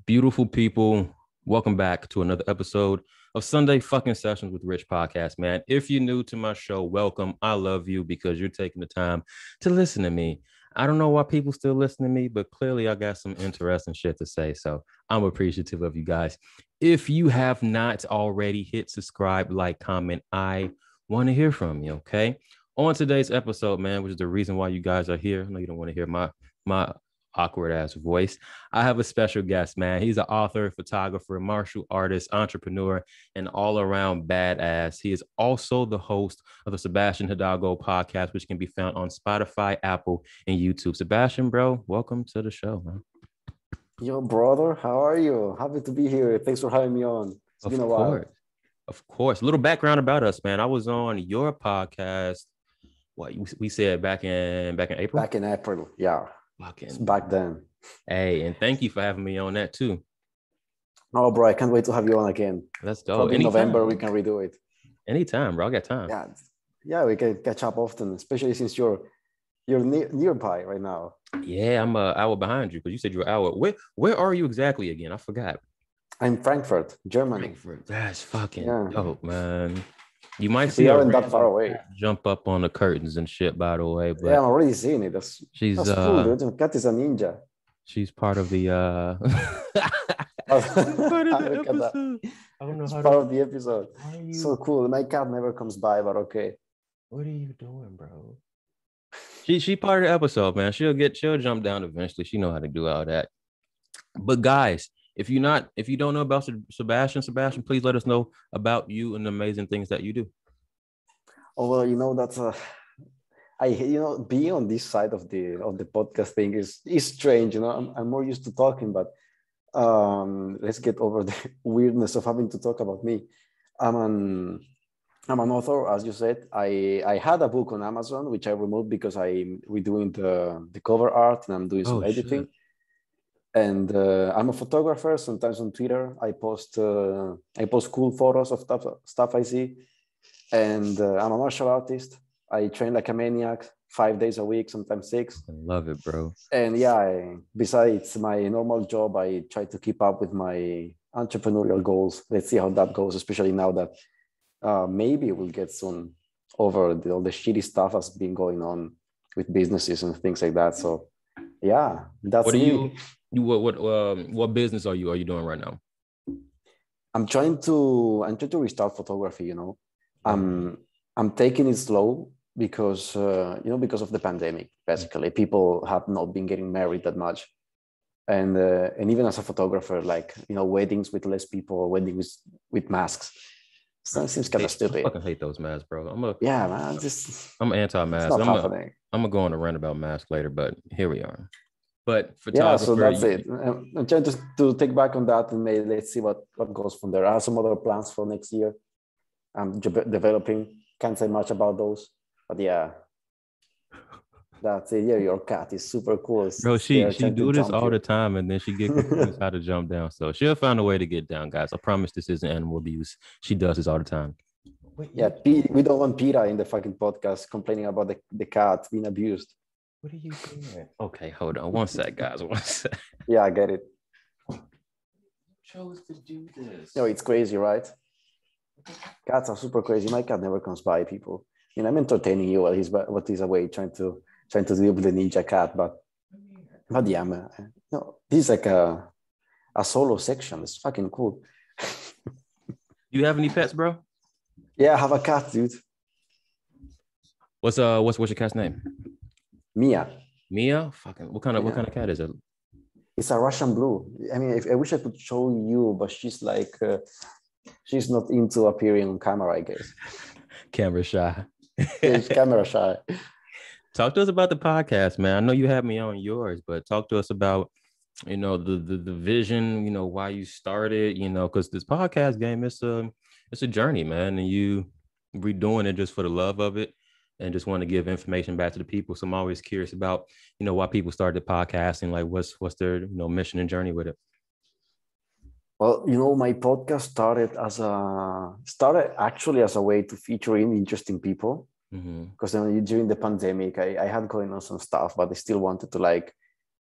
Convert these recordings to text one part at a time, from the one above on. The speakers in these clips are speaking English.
Beautiful people, welcome back to another episode of Sunday Fucking Sessions with Rich podcast, man. If you're new to my show, welcome. I love you because you're taking the time to listen to me. I don't know why people still listen to me, but clearly I got some interesting shit to say. So I'm appreciative of you guys. If you have not already, hit subscribe, like, comment. I want to hear from you, okay? On today's episode, man, which is the reason why you guys are here. I know you don't want to hear my awkward ass voice. I have a special guest, man. He's an author, photographer, martial artist, entrepreneur, and all around badass. He is also the host of the Sebastian Hidalgo podcast, which can be found on Spotify, Apple, and YouTube. Sebastian, bro, welcome to the show, man. Yo, brother, how are you? Happy to be here. Thanks for having me on. It's been a while. Of course. A little background about us, man. I was on your podcast. What we said back in April? Back in April, yeah. Back then. Hey, and thank you for having me on that too. Oh, bro, I can't wait to have you on again. Let's go. Probably in November we can redo it. Anytime, bro. I got time. Yeah, we can catch up often, especially since you're nearby right now. Yeah, I'm an hour behind you because you said you were an hour. Where are you exactly again? I forgot. I'm Frankfurt, Germany. Frankfurt. That's fucking dope, man. You might see we aren't that far away. Jump up on the curtains and shit, by the way. But yeah, I'm already seeing it. That's cool, dude. Cat is a ninja. She's part of the part of the episode. So cool. My cat never comes by, but okay. What are you doing, bro? She part of the episode, man. She'll jump down eventually. She know how to do all that. But guys, if you don't know about Sebastian, please let us know about you and the amazing things that you do. Oh well, that's being on this side of the podcast thing is strange. I'm more used to talking, but let's get over the weirdness of having to talk about me. I'm an author, as you said. I had a book on Amazon which I removed because I'm redoing the cover art and I'm doing some editing. Shit. And I'm a photographer. Sometimes on Twitter, I post cool photos of stuff I see. And I'm a martial artist. I train like a maniac 5 days a week, sometimes 6. I love it, bro. And yeah, besides my normal job, I try to keep up with my entrepreneurial goals. Let's see how that goes, especially now that maybe we'll get soon over all the shitty stuff that's been going on with businesses and things like that. So yeah, that's me. What business are you doing right now? I'm trying to restart photography. I'm taking it slow because of the pandemic. Basically, people have not been getting married that much, and even as a photographer, weddings with less people, weddings with masks. So it seems kind of stupid. I fucking hate those masks, bro. I'm anti-mask. I'm gonna go on a rant about masks later, but here we are. But so that's it. I'm trying to take back on that and maybe let's see what goes from there. I have some other plans for next year. I'm developing. Can't say much about those, but yeah, that's it. Yeah, your cat is super cool. Bro, she do this all the time, and then she get confused how to jump down. So she'll find a way to get down, guys. I promise this isn't animal abuse. She does this all the time. Yeah, we don't want Peter in the fucking podcast complaining about the cat being abused. What are you doing? Okay, hold on. One sec, guys. One sec. Yeah, I get it. Who chose to do this? It's crazy, right? Cats are super crazy. My cat never comes by, people. I'm entertaining you while he's away trying to deal with the ninja cat, but yeah, man. This is like a solo section. It's fucking cool. You have any pets, bro? Yeah, I have a cat, dude. What's your cat's name? Mia. Fucking what kind of cat is it? It's a Russian blue. I mean, I wish I could show you, but she's like she's not into appearing on camera, I guess. Camera shy. She's camera shy. Talk to us about the podcast, man. I know you have me on yours, but talk to us about the vision, why you started, because this podcast game it's a journey, man, and you redoing it just for the love of it. And just want to give information back to the people. So I'm always curious about, why people started podcasting, like what's their, mission and journey with it. Well, my podcast started actually as a way to feature in interesting people. Because during the pandemic, I had going on some stuff, but I still wanted to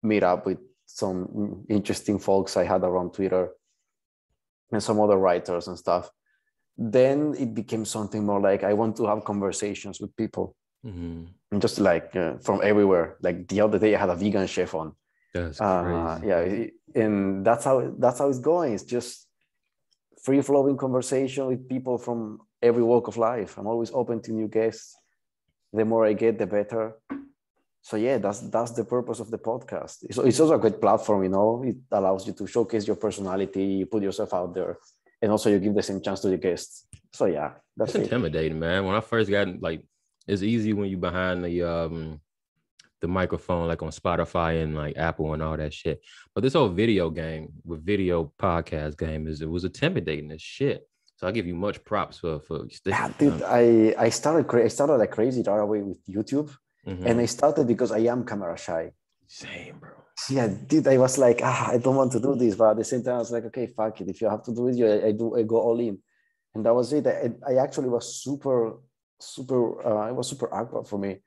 meet up with some interesting folks I had around Twitter and some other writers and stuff. Then it became something more like I want to have conversations with people, and just like from everywhere. Like the other day, I had a vegan chef on. That's crazy. And that's how it's going. It's just free flowing conversation with people from every walk of life. I'm always open to new guests. The more I get, the better. So yeah, that's the purpose of the podcast. It's also a great platform, you know. It allows you to showcase your personality, you put yourself out there, and also you give the same chance to the guests. So yeah, that's It's intimidating, man. When I first got like, it's easy when you behind the microphone, like on Spotify and like Apple and all that shit. But this whole video game with video podcast game it was intimidating as shit. So I give you much props for yeah, dude. I started like crazy right away with YouTube, and I started because I am camera shy. Same, bro. Yeah, dude. I was like, I don't want to do this, but at the same time, I was like, okay, fuck it. If you have to do it, I go all in, and that was it. I actually was super. It was super awkward for me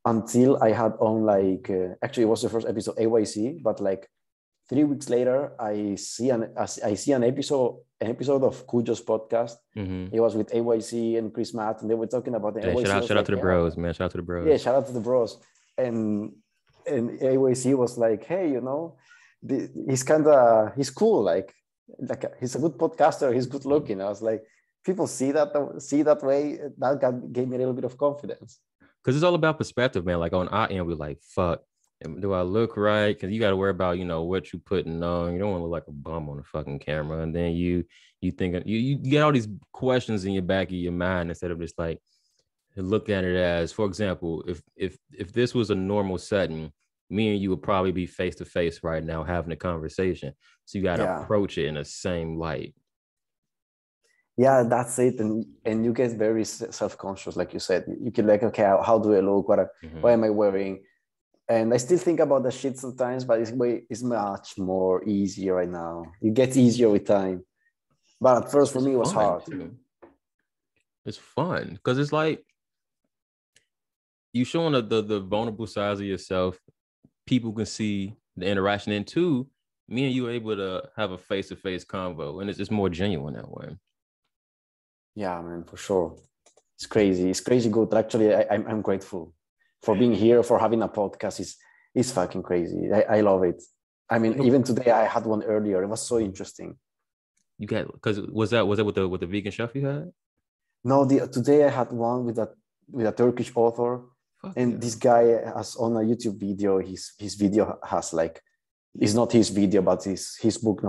until I had on like actually it was the first episode AYC, but like 3 weeks later I see an episode of Cujo's podcast. It was with AYC and Chris Matt, and they were talking about the shout out to the bros, man. Shout out to the bros. Yeah, shout out to the bros. And AYC was like, hey, you know, he's cool, like he's a good podcaster, he's good looking. I was like, people see that way. That gave me a little bit of confidence. Because it's all about perspective, man. Like on our end, we're like, fuck, do I look right? Because you got to worry about, you know, what you putting on. You don't want to look like a bum on the fucking camera. And then you think you get all these questions in your back of your mind instead of just like look at it as, for example, if this was a normal setting, me and you would probably be face to face right now having a conversation. So you got to approach it in the same light. Yeah, that's it. And you get very self-conscious, like you said. You can like, okay, how do I look? What am I wearing? And I still think about the shit sometimes, but it's much more easier right now. It gets easier with time. But at first for me, it was hard. Too. It's fun because it's like you showing the vulnerable sides of yourself. People can see the interaction. And two, me and you are able to have a face-to-face convo, and it's just more genuine that way. Yeah, man, for sure. It's crazy. It's crazy good. Actually, I'm grateful for being here, for having a podcast. It's fucking crazy. I love it. I mean, even today I had one earlier. It was so interesting. You got, because was that with the vegan chef you had? No, today I had one with a Turkish author. And this guy has on a YouTube video. His video has like, it's not his video, but his book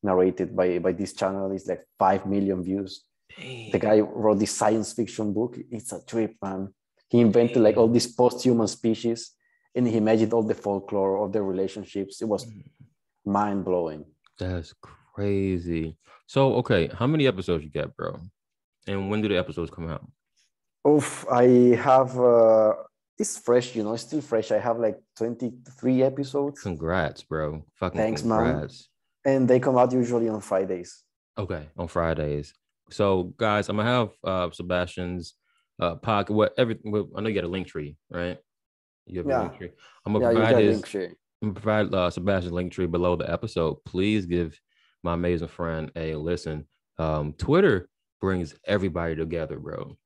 narrated by this channel. It's like 5 million views. Dang. The guy wrote this science fiction book. It's a trip, man. He invented like all these post-human species, and he imagined all the folklore of their relationships. It was mind-blowing. That's crazy. So, okay, how many episodes you got, bro? And when do the episodes come out? Oof, I have it's fresh, you know, it's still fresh. I have like 23 episodes. Congrats, bro. Fucking thanks, congrats. Man. And they come out usually on Fridays. Okay, on Fridays. So, guys, I'm gonna have Sebastian's pocket. I know you got a link tree, right? You have a link tree. I'm gonna provide Sebastian's link tree below the episode. Please give my amazing friend a listen. Twitter brings everybody together, bro.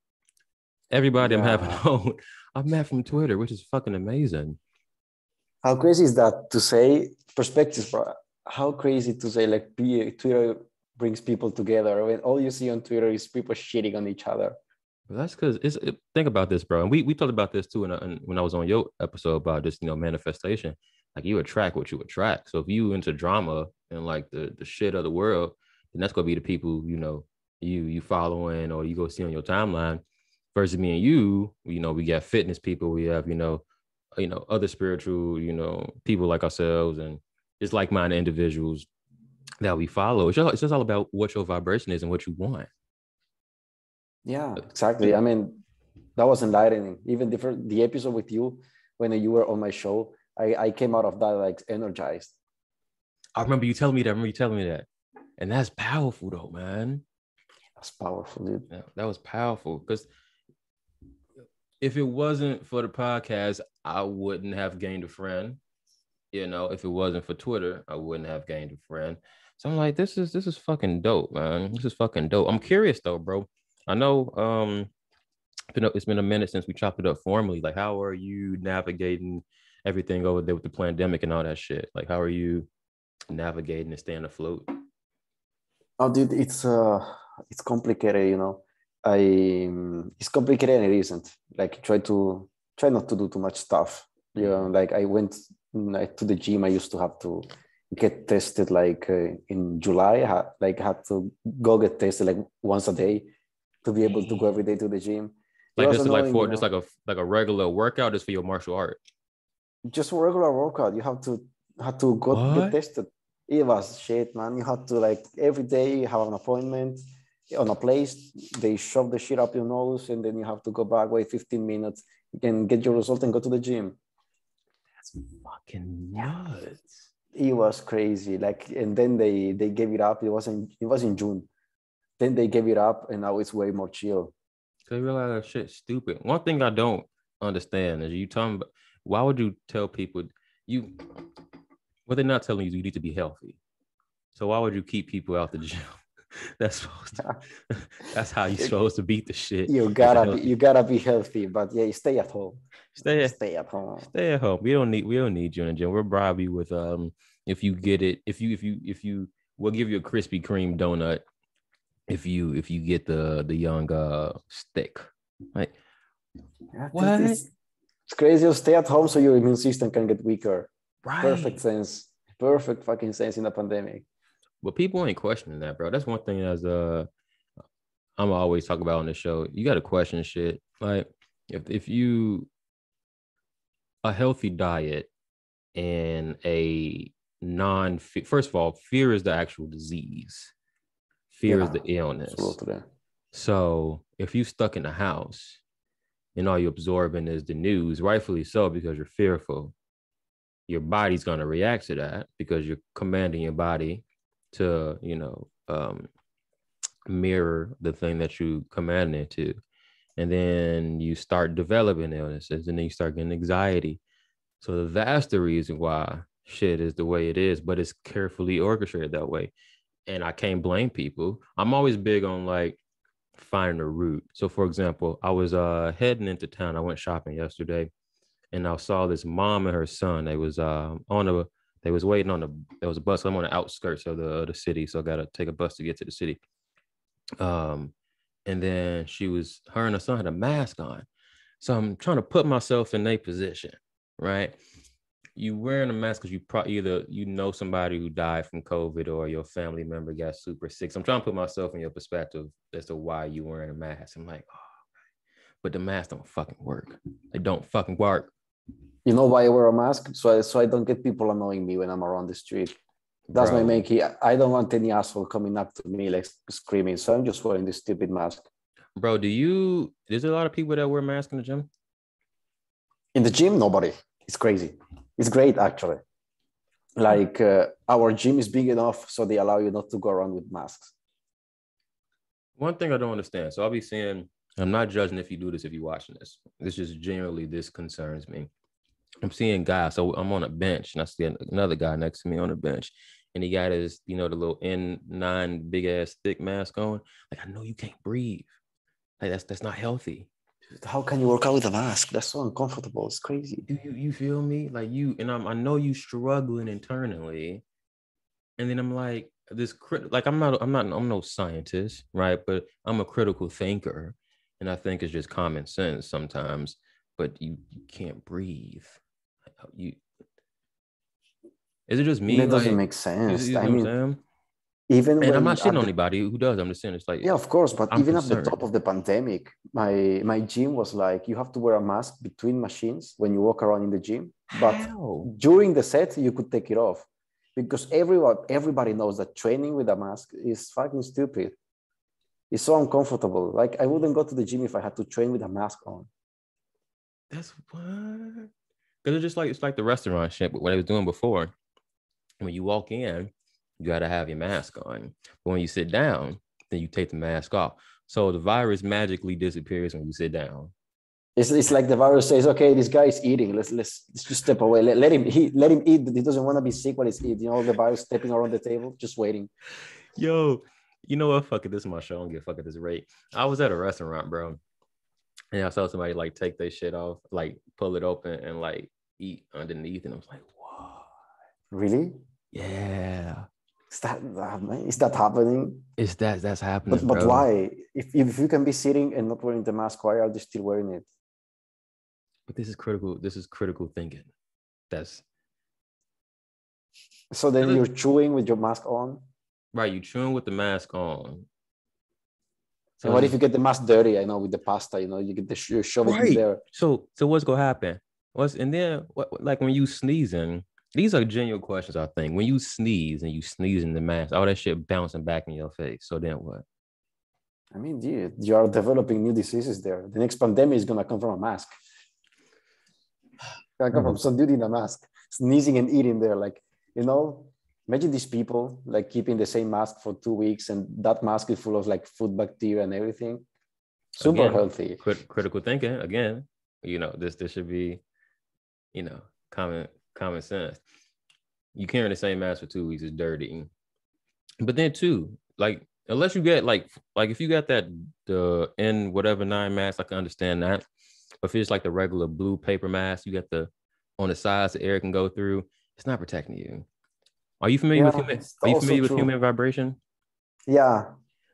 Everybody I'm having on, I've met from Twitter, which is fucking amazing. How crazy is that to say? Perspectives, bro. How crazy to say like Twitter brings people together when all you see on Twitter is people shitting on each other. Well, that's because think about this, bro. And we talked about this too when I was on your episode about just, you know, manifestation. Like you attract what you attract. So if you into drama and like the shit of the world, then that's gonna be the people, you know, you following or you go see on your timeline. Versus me and you know, we got fitness people, we have, you know, other spiritual, you know, people like ourselves and just like-minded individuals that we follow. It's just all about what your vibration is and what you want. Yeah, exactly. I mean, that was enlightening. Even the episode with you, when you were on my show, I came out of that like energized. I remember you telling me that. And that's powerful though, man. That's powerful, dude. Yeah, that was powerful because if it wasn't for the podcast, I wouldn't have gained a friend. You know, if it wasn't for Twitter, I wouldn't have gained a friend. So I'm like, this is fucking dope, man. This is fucking dope. I'm curious though, bro. I know it's been a minute since we chopped it up formally. Like, how are you navigating everything over there with the pandemic and all that shit? Like, how are you navigating and staying afloat? Oh, dude, it's complicated, you know. It's complicated and it isn't. Like, try not to do too much stuff. You know, like I went like, to the gym. I used to have to get tested like in July. Had to go get tested like once a day to be able to go every day to the gym. It Like was this is like annoying, for you just know. like a regular workout just for your martial art. Just a regular workout. You have to go get What? tested. It was shit, man. You had to like every day have an appointment on a place. They shove the shit up your nose, and then you have to go back, wait 15 minutes, and get your result and go to the gym. That's fucking nuts. It was crazy. Like, and then they gave it up. It was in June. Then they gave it up, and now it's way more chill. They realize that shit's stupid. One thing I don't understand is you talking about why would you tell people you what they're not telling you need to be healthy. So why would you keep people out the gym? That's supposed to, that's how you're supposed to beat the shit. You gotta be healthy, but yeah, stay at home. Stay Stay at home. stay at home. We don't need you in the gym. We'll bribe you with if you get it, if you we'll give you a Krispy Kreme donut if you get the young stick. Like Yeah, what? it's crazy. You stay at home so your immune system can get weaker. Perfect Right. sense. Perfect fucking sense in the pandemic. But people ain't questioning that, bro. That's one thing as I'm always talk about on the show. You got to question shit. Like if you a healthy diet and a non first of all, fear is the actual disease. Fear is Yeah, the illness. absolutely. So if you stuck in the house and all you're absorbing is the news, rightfully so, because you're fearful, your body's gonna react to that because you're commanding your body to, mirror the thing that you command it to. And then you start developing illnesses and then you start getting anxiety. So that's the reason why shit is the way it is, but it's carefully orchestrated that way. And I can't blame people. I'm always big on like finding a route. So for example, I was heading into town. I went shopping yesterday and I saw this mom and her son. They was waiting on there was a bus. I'm on the outskirts of the city, so I gotta take a bus to get to the city. Um, and then her and her son had a mask on. So I'm trying to put myself in their position, right? You wearing a mask because you either you know somebody who died from COVID or your family member got super sick. So I'm trying to put myself in your perspective as to why you wearing a mask. I'm like, oh, but the mask don't fucking work. They don't fucking work. You know why I wear a mask? So I don't get people annoying me when I'm around the street. That's my main Bro, key. I don't want any asshole coming up to me like screaming. So I'm just wearing this stupid mask. bro, there's a lot of people that wear masks in the gym? In the gym, nobody. It's crazy. It's great, actually. Like our gym is big enough so they allow you not to go around with masks. One thing I don't understand. So I'll be saying, I'm not judging if you do this, if you're watching this. This just generally, this concerns me. I'm seeing guys. So I'm on a bench and I see another guy next to me on a bench. And he got his, the little N9 big ass thick mask on. Like, I know you can't breathe. Like, that's not healthy. How can you work out with a mask? That's so uncomfortable. It's crazy. You feel me? Like I know you struggling internally. And then I'm like, I'm no scientist, right? But I'm a critical thinker. And I think it's just common sense sometimes, but you can't breathe. You Is it just me? That doesn't Like, make sense. you I know what I'm mean, saying? even And I'm when not shitting at on the anybody who does. I'm just saying it's like yeah, of course, but I'm even at the top concerned. of the pandemic, my gym was like you have to wear a mask between machines when you walk around in the gym. But How? during the set, you could take it off because everybody knows that training with a mask is fucking stupid. It's so uncomfortable. Like I wouldn't go to the gym if I had to train with a mask on. That's what? Because it's like the restaurant shit, but what I was doing before. When you walk in, you got to have your mask on. But when you sit down, then you take the mask off. So the virus magically disappears when you sit down. It's like the virus says, okay, this guy is eating. Let's just step away. Let him eat. He doesn't want to be sick while he's eating. You know, the virus stepping around the table, just waiting. Yo, you know what? Fuck it. This is my show. I don't give a fuck at this rate. I was at a restaurant, bro. And I saw somebody like take their shit off, like pull it open and like eat underneath. And I was like, whoa. Really? Yeah. Is that happening? That's happening. But why? If you can be sitting and not wearing the mask, why are they still wearing it? But this is critical. This is critical thinking. So then you're chewing with your mask on? Right. You chewing with the mask on. So and what if you get the mask dirty? I know with the pasta, you know, you get you shove it in there. So what's gonna happen? Like when you sneezing, these are genuine questions, I think. When you sneeze and you sneeze in the mask, all that shit bouncing back in your face. So then what? I mean, dude, you are developing new diseases there. The next pandemic is gonna come from a mask. Gonna come from some dude in a mask, sneezing and eating there. Like, you know, imagine these people like keeping the same mask for 2 weeks, and that mask is full of like food bacteria and everything. Super healthy. Critical thinking again. You know, this should be, you know, common sense. You carrying the same mask for 2 weeks is dirty. But then too, like unless you get like if you got the N9 mask, I can understand that. But if it's like the regular blue paper mask, you got on the sides the air can go through. It's not protecting you. Are you familiar with human? Are you familiar with human vibration? Yeah,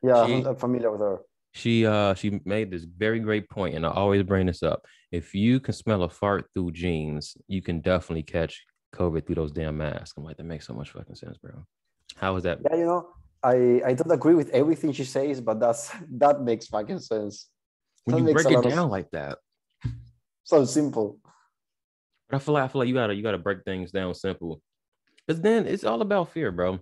I'm familiar with her. She made this very great point, and I always bring this up. If you can smell a fart through jeans, you can definitely catch COVID through those damn masks. I'm like, that makes so much fucking sense, bro. How is that? Yeah, you know, I don't agree with everything she says, but that makes fucking sense. When you break it down like that, so simple. But I feel like you gotta break things down simple, because then it's all about fear, bro.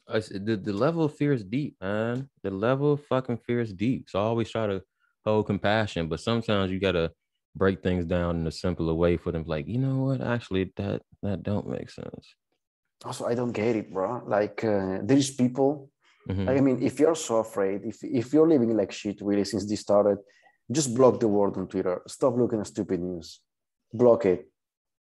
The level of fear is deep, man. The level of fucking fear is deep. So I always try to hold compassion, but sometimes you gotta break things down in a simpler way for them. Like, you know what? Actually, that don't make sense. Also, I don't get it, bro. Like, there's people. Mm-hmm. I mean, if you're so afraid, if you're living like shit really since this started, just block the word on Twitter. Stop looking at stupid news. Block it.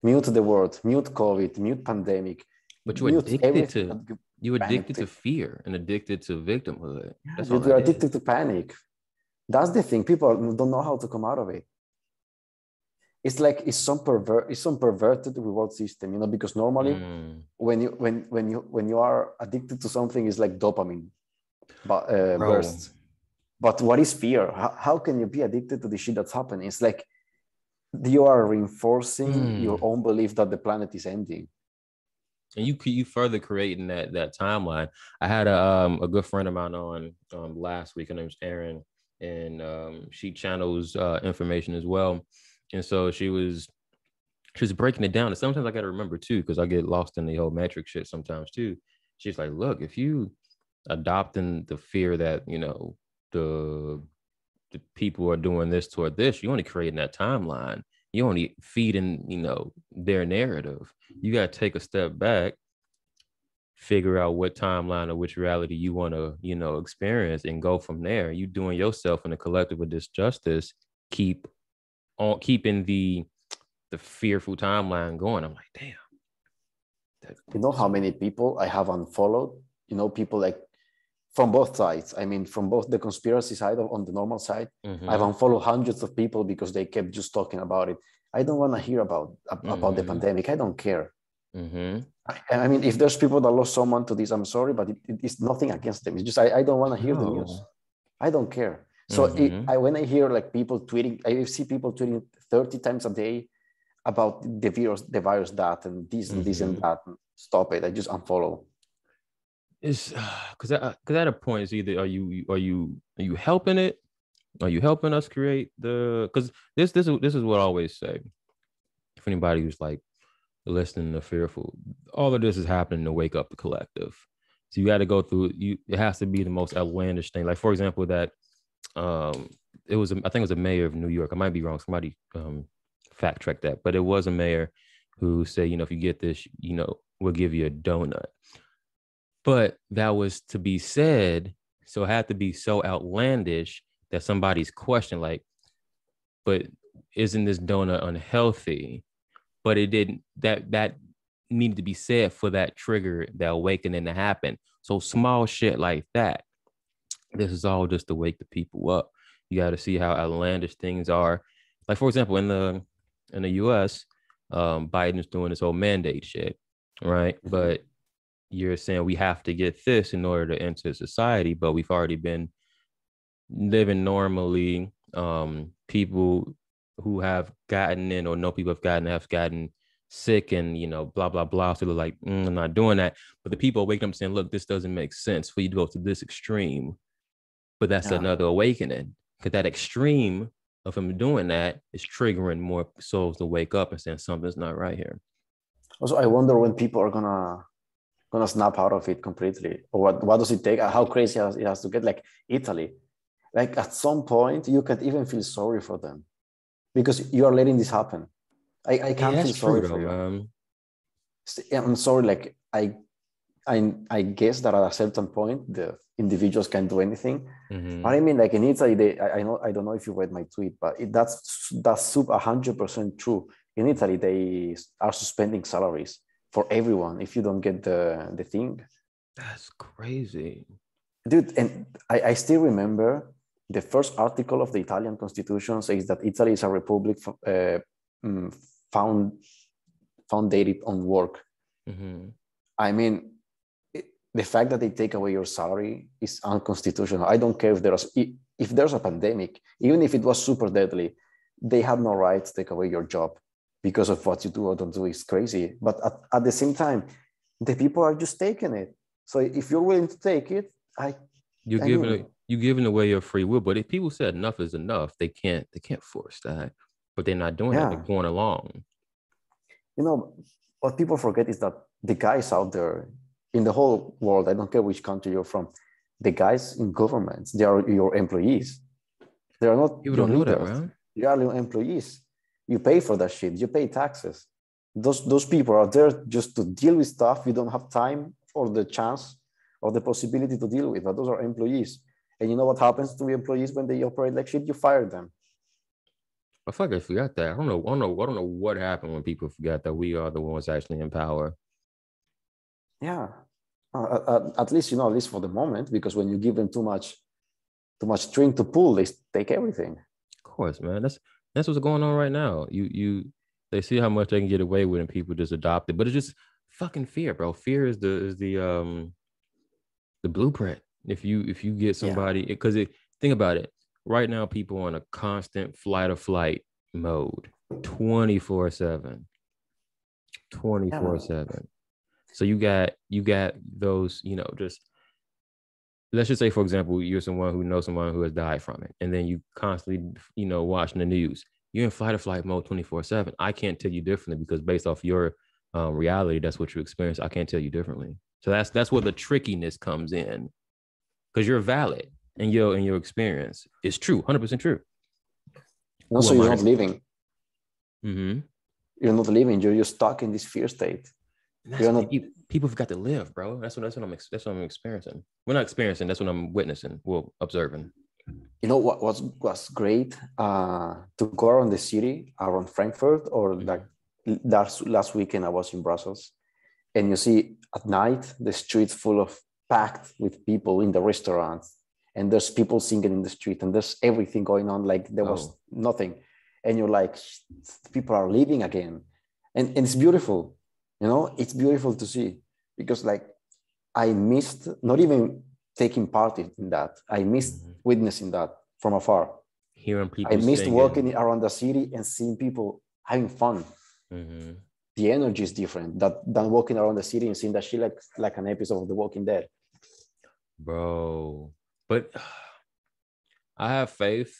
Mute the word. Mute COVID. Mute pandemic. But you're addicted to fear and addicted to victimhood. That's all you're addicted to panic. That's the thing. People don't know how to come out of it. It's like it's some perverted reward system, you know, because normally when you are addicted to something, it's like dopamine bursts. But what is fear? How can you be addicted to the shit that's happening? It's like you are reinforcing your own belief that the planet is ending. And you further creating that timeline. I had a good friend of mine on last week. Her name's Erin, and she channels information as well. And so she was breaking it down. And sometimes I got to remember too, because I get lost in the whole metric shit sometimes too. She's like, look, if you adopting the fear that, you know, the people are doing this toward this, you're only creating that timeline. You're only feeding, you know, their narrative. You got to take a step back, figure out what timeline or which reality you want to, you know, experience, and go from there. You doing yourself in a collective of this justice, keeping the fearful timeline going. I'm like, damn. You know how many people I have unfollowed? You know, people like from both sides. I mean, from both the conspiracy side on the normal side, I've unfollowed hundreds of people because they kept just talking about it. I don't want to hear about the pandemic. I don't care. I mean, if there's people that lost someone to this, I'm sorry, but it's nothing against them. It's just I don't want to hear the news. I don't care. So when I hear like people tweeting, I see people tweeting 30 times a day about the virus that and this and this and that. Stop it. I just unfollow. It's because at a point it's either are you helping it? Are you helping us create because this is what I always say. If anybody who's like listening to fearful, all of this is happening to wake up the collective. So you got to go through. It has to be the most outlandish thing. Like, for example, that I think it was a mayor of New York. I might be wrong. Somebody fact check that, but it was a mayor who said, you know, if you get this, you know, we'll give you a donut. But that was to be said, so it had to be so outlandish that somebody's question, like, but isn't this donut unhealthy? But it didn't, that needed to be said for that trigger, that awakening to happen. So small shit like that, this is all just to wake the people up. You got to see how outlandish things are. Like, for example, in the US, Biden's doing this whole mandate shit, right? Mhm. But you're saying we have to get this in order to enter society, but we've already been living normally. People who have gotten in or know people have gotten sick and blah blah blah. So they're like, I'm not doing that. But the people waking up saying, look, this doesn't make sense for you to go to this extreme. But that's Yeah. another awakening, because that extreme of him doing that is triggering more souls to wake up and saying something's not right here. Also, I wonder when people are gonna snap out of it completely, or what does it take? How crazy it has to get? Like Italy, like at some point you can even feel sorry for them because you are letting this happen. I Yeah, can't that's feel true sorry though, for you. man. I'm sorry. Like I guess that at a certain point the individuals can do anything. But I mean, like in Italy, I know, I don't know if you read my tweet, but that's 100% true. In Italy, they are suspending salaries for everyone if you don't get the thing, That's crazy. dude. And I still remember the first article of the Italian constitution says that Italy is a republic mm, found founded on work. I mean, the fact that they take away your salary is unconstitutional. I don't care if there's a pandemic, even if it was super deadly, they have no right to take away your job because of what you do or don't do. Is crazy. But at the same time, the people are just taking it. So if you're willing to take it, I mean, You're giving away your free will. But if people said enough is enough, they can't force that. But they're not doing that. They're yeah, going along. you know, what people forget is that the guys out there in the whole world, I don't care which country you're from, the guys in governments, they are your employees. They are not People your don't know that, leaders. man. They are your employees. You pay for that shit. You pay taxes. Those people are there just to deal with stuff you don't have time or the chance or the possibility to deal with. But those are employees. And you know what happens to the employees when they operate like shit? You fire them. I feel like I forgot that. I don't know what happened when people forgot that we are the ones actually in power. Yeah. At least, at least for the moment, because when you give them too much string to pull, they take everything. Of course, man. That's what's going on right now. They see how much they can get away with, and people just adopt it. But it's just fucking fear, bro. Fear is the blueprint. If you get Yeah. somebody, because think about it. Right now, people on a constant flight or flight mode, 24/7, twenty Yeah. four seven. So you got those, just let's just say, for example, you're someone who knows someone who has died from it, and then you constantly, watching the news. You're in fight or flight mode 24/7. I can't tell you differently because based off your reality, that's what you experience. I can't tell you differently. So that's where the trickiness comes in, because you're valid in your experience. It's true, 100% true. And Who also, am you're I not to? living. Mm-hmm. You're not living. You're just stuck in this fear state. And that's You're the not. thing. People have got to live, bro. That's what I'm experiencing. We're not experiencing. That's what I'm witnessing. Well, observing. What was great to go around the city, around Frankfurt, or like Mm-hmm. last weekend I was in Brussels, and you see at night the streets full of packed with people in the restaurants, and there's people singing in the street, and there's everything going on like there was Oh, nothing, and you're like, people are living again, and it's beautiful. It's beautiful to see because like I missed not even taking part in that. I missed mm-hmm. witnessing that from afar. Hearing I people missed singing. walking around the city and seeing people having fun. Mm-hmm. The energy is different than walking around the city and seeing that shit like an episode of The Walking Dead. Bro. But I have faith,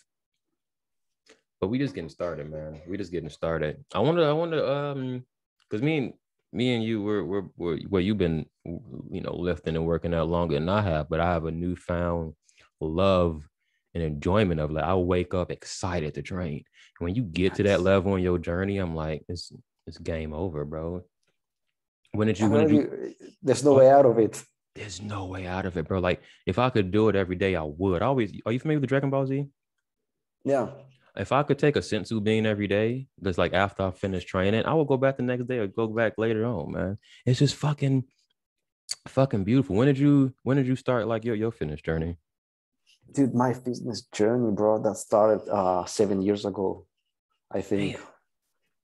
but we just getting started, man. We just getting started. Because me and you, we're well, you've been, lifting and working out longer than I have, but I have a newfound love and enjoyment of, like, I wake up excited to train. And when you get to that Nice. level in your journey, I'm like, it's game over, bro. When Yeah, did you there's no way what? out of it. There's no way out of it, bro. Like, if I could do it every day, I would. Are you familiar with the Dragon Ball Z? Yeah. if I could take a sensu bean every day, just like after I finish training, I would go back the next day or go back later on, man. It's just fucking beautiful. When did you start like your fitness journey? Dude, my fitness journey, bro, that started 7 years ago, I think. Damn.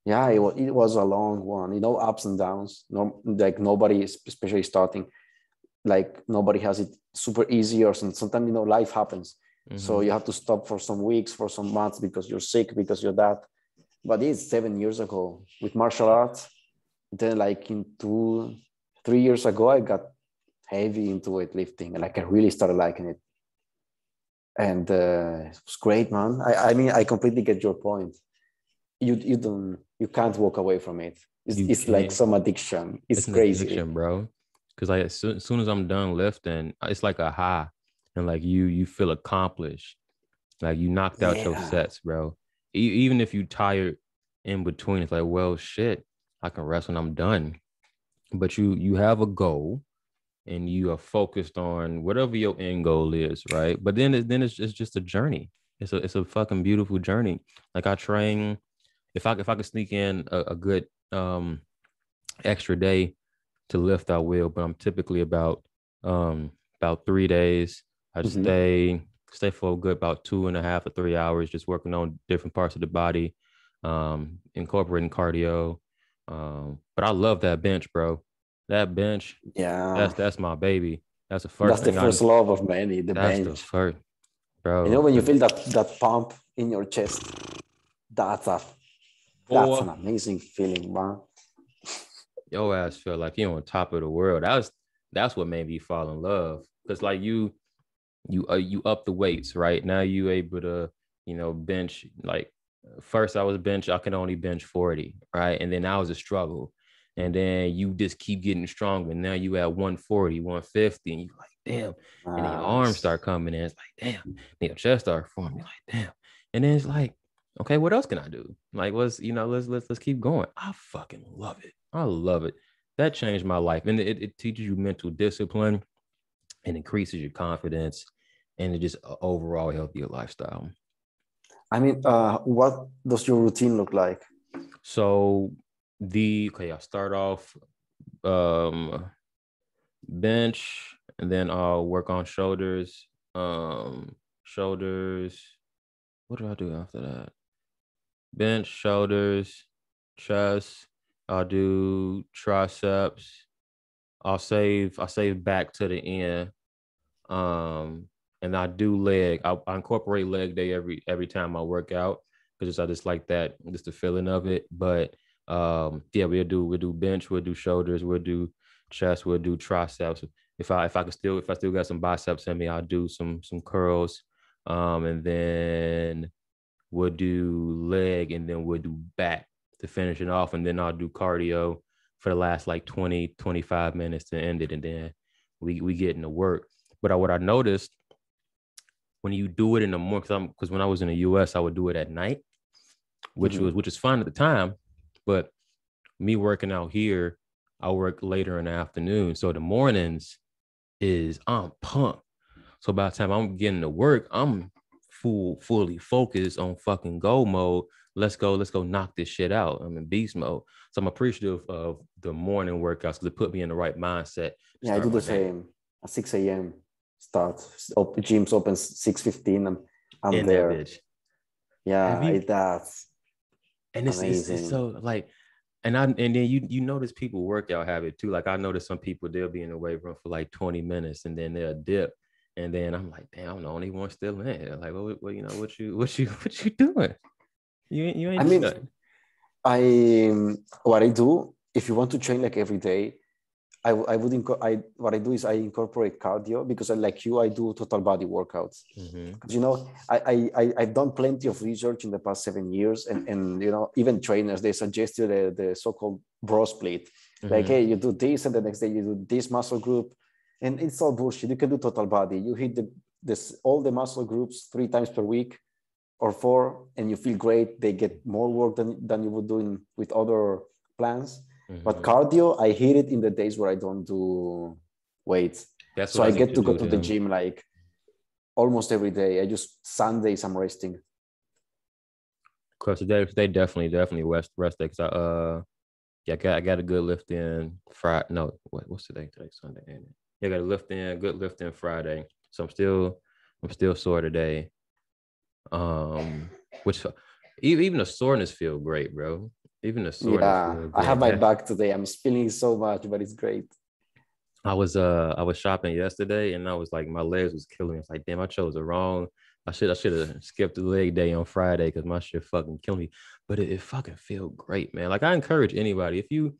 Yeah, it was a long one, ups and downs. No, like nobody, especially starting, like nobody has it super easy, or sometimes life happens. So Mm-hmm. you have to stop for some weeks, for some months, because you're sick, because you're that. But it's 7 years ago with martial arts. Then like in 3 years ago, I got heavy into weightlifting, and like I really started liking it. And it was great, man. I mean, I completely get your point. You can't walk away from it. it's, You it's like can't. some addiction. It's It's an crazy. addiction, bro. Because like as soon as I'm done lifting, it's like a high, and like you feel accomplished, like you knocked out your Yeah. sets, bro. Even if you tired in between, it's like, well, shit, I can rest when I'm done. But you have a goal, and you are focused on whatever your end goal is, right? But then it's just a journey. It's a fucking beautiful journey. Like I train, if I could sneak in a good extra day to lift, I will, but I'm typically about 3 days. I just Mhm. stay for a good about 2.5 to 3 hours, just working on different parts of the body, incorporating cardio. But I love that bench, bro. That bench, Yeah, that's my baby. That's the first that's the thing I first love of many, the that's the bench. first, bro. When you 'Cause feel that pump in your chest, that's a that's boy, an amazing feeling, man. your ass felt like you're on top of the world. That's what made me fall in love. Cause like you up the weights, right? Now you able to, bench. Like first I was bench, I could only bench 40, right? And then that was a struggle. And then you just keep getting stronger. Now you at 140, 150, and you like, damn. And then your arms Nice. start coming in. It's like, damn. Then your chest start forming. You're like, damn. And then it's like, okay, what else can I do? Like, let's keep going. I fucking love it. I love it. That changed my life. And it teaches you mental discipline and increases your confidence, and it just overall healthier lifestyle. I mean, what does your routine look like? So I start off um bench, and then I'll work on shoulders. Shoulders. What do I do after that? Bench, shoulders, chest. I'll do triceps. I'll save back to the end. Um, and I do leg. I incorporate leg day every time I work out, because I just like that, just the feeling of it. But yeah, we'll do bench, we'll do shoulders, we'll do chest, we'll do triceps. If I still got some biceps in me, I'll do some curls. And then we'll do leg, and then we'll do back to finish it off, and then I'll do cardio for the last like 20-25 minutes to end it, and then we get into work. But what I noticed, when you do it in the morning, because when I was in the US, I would do it at night, which was Mhm. which is fine at the time. But me working out here, I work later in the afternoon. So the mornings is I'm pumped. So by the time I'm getting to work, I'm fully focused on fucking go mode. Let's go knock this shit out. I'm in beast mode. So I'm appreciative of the morning workouts because it put me in the right mindset to Yeah, I do start the my day. same. At 6 a.m. start. Gyms open 6:15. I'm In that there. bitch. Have Yeah, you that's and it's amazing. so like, and then you notice people workout habit too. Like I notice some people, they'll be in the weight room for like 20 minutes, and then they'll dip. And then I'm like, damn, I'm the only one still in here. Like, well, what you doing? You I ain't doing mean, nothing. what I do, if you want to train like every day, I would what I do is I incorporate cardio, because I, like you, I do total body workouts. Mm-hmm. Because I've done plenty of research in the past 7 years, and even trainers, they suggest you the so-called bro split. Like, Mm-hmm. hey, you do this, and the next day you do this muscle group, and it's all bullshit. You can do total body. You hit this all the muscle groups 3 times per week or 4, and you feel great. They get more work than you would do with other plans. But Mm-hmm. cardio, I hit it in the days where I don't do weights. That's So what I I need get to to go do to the then. gym like almost every day. I just Sundays I'm resting. Cause today definitely rest day. Cause I got a good lift in Friday. No, what's today? Today's Sunday, ain't it? Yeah, I got a good lift in Friday. So I'm still sore today. Which even the soreness feel great, bro. Even the soreness Yeah, feel I have good. my back today. I'm feeling it so much, but it's great. I was shopping yesterday and I was like my legs was killing me. It's like, damn, I chose the wrong. I should have skipped the leg day on Friday because my shit fucking killed me. But it fucking feel great, man. Like I encourage anybody, if you,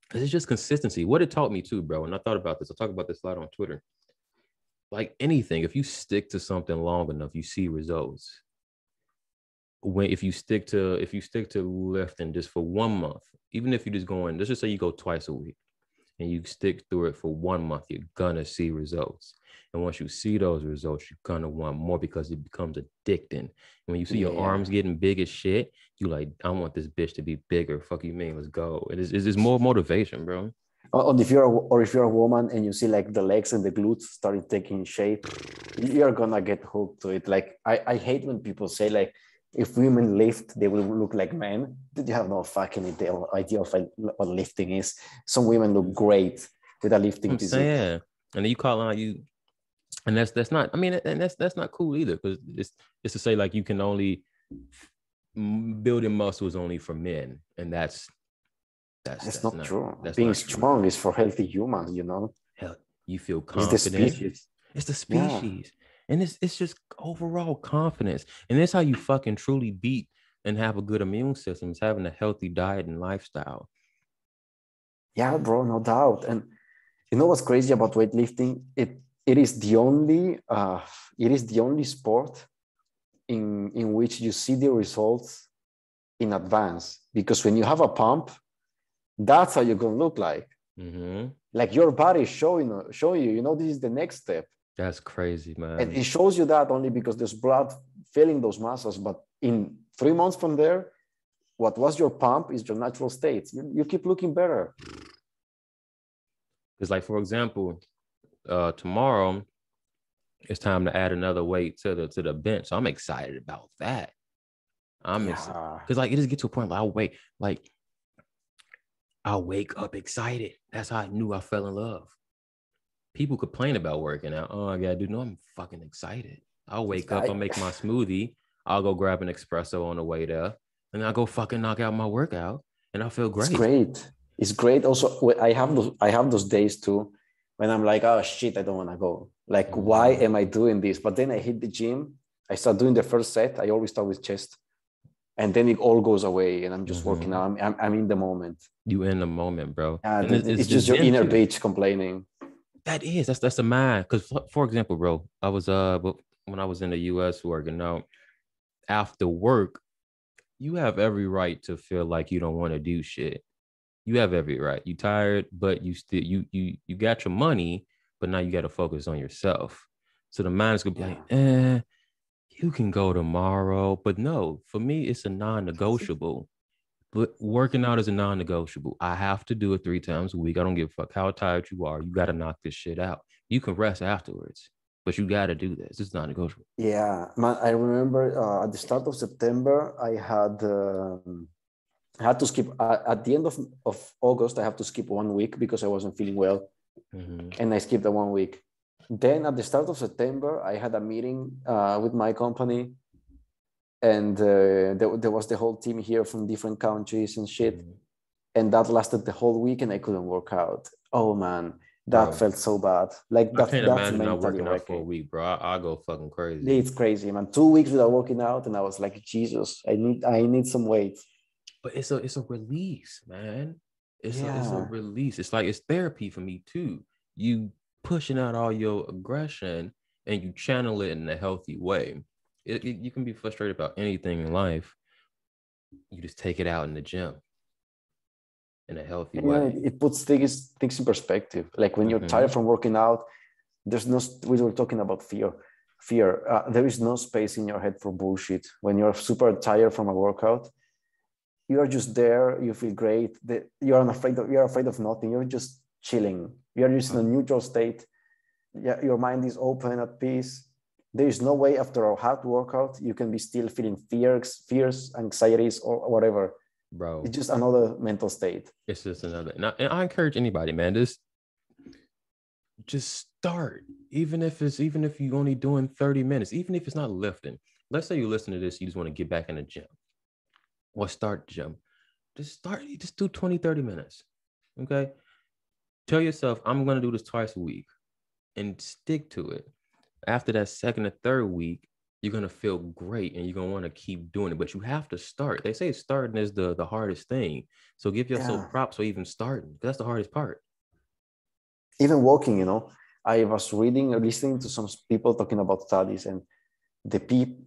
because it's just consistency. What it taught me too, bro. And I thought about this. I talk about this a lot on Twitter. Like anything, if you stick to something long enough, you see results. If you stick to lifting just for 1 month, even if you just going, let's just say you go twice a week and you stick through it for 1 month, you're gonna see results. And once you see those results, you're gonna want more because it becomes addicting. And when you see your Yeah. arms getting big as shit, you like, I want this bitch to be bigger. Fuck you mean? Let's go. It's more motivation, bro. Or if you're a woman and you see like the legs and the glutes starting taking shape, you're gonna get hooked to it. Like I hate when people say like if women lift, they will look like men. Did you have no fucking idea of what lifting is? Some women look great with a lifting I'm physique. saying, and then you call on you, and that's not. I mean, and that's not cool either because it's to say like you can only building muscles only for men, and It's that's not not true. that's Being not true. strong is for healthy humans, you know. Hell, you feel It's the confident. species. It's the Yeah. species, and it's just overall confidence, and that's how you fucking truly beat and have a good immune system. Is having a healthy diet and lifestyle. Yeah, bro, no doubt. And you know what's crazy about weightlifting? It is the only sport in which you see the results in advance. Because when you have a pump, that's how you're gonna look like. Mm-hmm. Like your body is showing you, you know, this is the next step. That's crazy, And man. it shows you that only because there's blood filling those muscles. But in 3 months from there, what was your pump is your natural state. You keep looking better. Because, like for example, tomorrow it's time to add another weight to the bench. So I'm excited about that. I'm excited Yeah. because like it just get to a point where I'll wake up excited. That's how I knew I fell in love. People complain about working out. Oh, I gotta do. No, I'm fucking excited. I'll wake up, I'll I, make my smoothie, I'll go grab an espresso on the way there, and I'll go fucking knock out my workout, and I feel it's great. great. It's great. Also, I have those days too when I'm like, oh shit, I don't want to go. Like, why Mm-hmm. am I doing this? But then I hit the gym. I start doing the first set. I always start with chest, and then it all goes away, and I'm just working Mm-hmm. out. I'm in the moment. You in the moment, bro, and It's it's just your Zen inner too. bitch complaining. That's the mind. Because for example, bro, I was but when I was in the U.S. working out after work, you have every right to feel like you don't want to do shit. You have every right. You tired, but you still you got your money, but now you got to focus on yourself. So the mind is gonna be Yeah. like, you can go tomorrow, but no, for me it's a non-negotiable. But working out is a non-negotiable. I have to do it 3 times a week. I don't give a fuck how tired you are. You got to knock this shit out. You can rest afterwards, but you got to do this. It's non-negotiable. Yeah, man. I remember at the start of September, I had to skip at the end of August. I have to skip 1 week because I wasn't feeling well, Mm-hmm. and I skipped the 1 week. Then at the start of September, I had a meeting with my company, and there was the whole team here from different countries and shit, Mm-hmm. and that lasted the whole week, and I couldn't work out. Oh man, that Bro, felt so bad. Like I can't that's imagine not mentally working out for a wrecking. week, bro. I'll go fucking crazy. It's crazy, man. 2 weeks without working out, and I was like, Jesus, I need some weight. But it's a release, man. It's a Yeah, release. It's like it's therapy for me too. You pushing out all your aggression and you channel it in a healthy way. You can be frustrated about anything in life. You just take it out in the gym in a healthy yeah. way. It puts things in perspective. Like when you're Mm-hmm. tired from working out, there's no. We were talking about fear. Fear. There is no space in your head for bullshit. When you're super tired from a workout, you are just there. You feel great. You're afraid of nothing. You're just chilling. You're just in a neutral state. Yeah, your mind is open, at peace. There is no way after a hard workout you can be still feeling fears, anxieties, or whatever. Bro. It's just another mental state. It's just another. And I encourage anybody, man, just start. Even if you're only doing 30 minutes, even if it's not lifting. Let's say you listen to this, you just want to get back in the gym. Or start the gym. Just do 20, 30 minutes. Okay. Tell yourself, I'm going to do this twice a week and stick to it. After that second or third week, you're going to feel great and you're going to want to keep doing it. But you have to start. They say starting is the hardest thing. So give yourself props for even starting. That's the hardest part. Even walking, I was reading or listening to some people talking about studies, and the people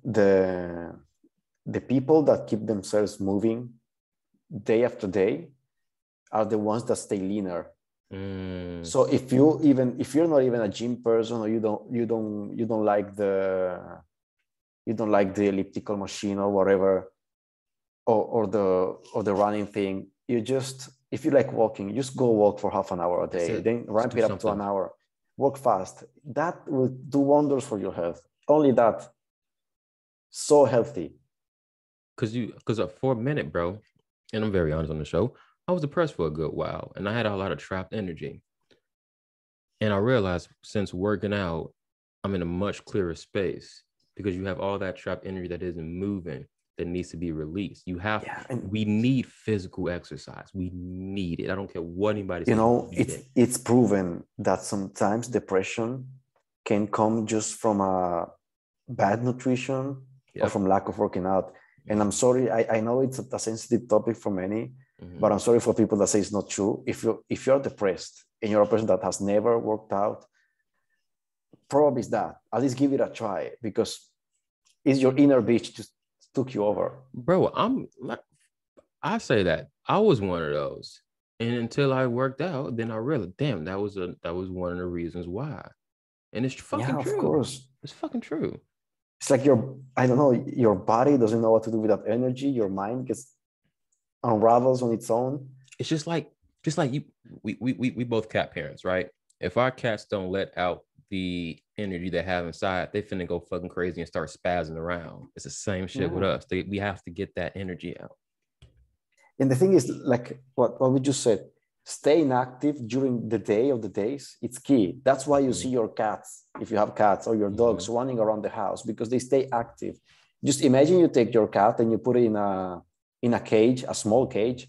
that keep themselves moving day after day are the ones that stay leaner. So if you're not even a gym person, or you don't like the elliptical machine or whatever, or the running thing, if you like walking, just go walk for half an hour a day, then ramp it up to an hour, walk fast. That will do wonders for your health. Only that. So healthy. Because for a minute, bro, and I'm very honest on the show, I was depressed for a good while and I had a lot of trapped energy. And I realized since working out, I'm in a much clearer space because you have all that trapped energy that isn't moving, that needs to be released. We need physical exercise. We need it. I don't care what anybody says. It's proven that sometimes depression can come just from a bad nutrition or from lack of working out. And I'm sorry, I know it's a sensitive topic for many, but I'm sorry for people that say it's not true. If you're depressed and you're a person that has never worked out, probably it's that. At least give it a try, because it's your inner beach just took you over. Bro, I say that. I was one of those. And until I worked out, then I realized, damn, that was one of the reasons why. And it's fucking true. Of course. It's fucking true. It's like your body doesn't know what to do with that energy. Your mind gets unravels on its own. It's just like we both cat parents, right? If our cats don't let out the energy they have inside, they finna go fucking crazy and start spazzing around. It's the same shit with us. We have to get that energy out. And the thing is, like what we just said, staying active during the day of the days, it's key. That's why you see your cats, if you have cats, or your dogs running around the house, because they stay active. Just imagine you take your cat and you put it in a cage, a small cage,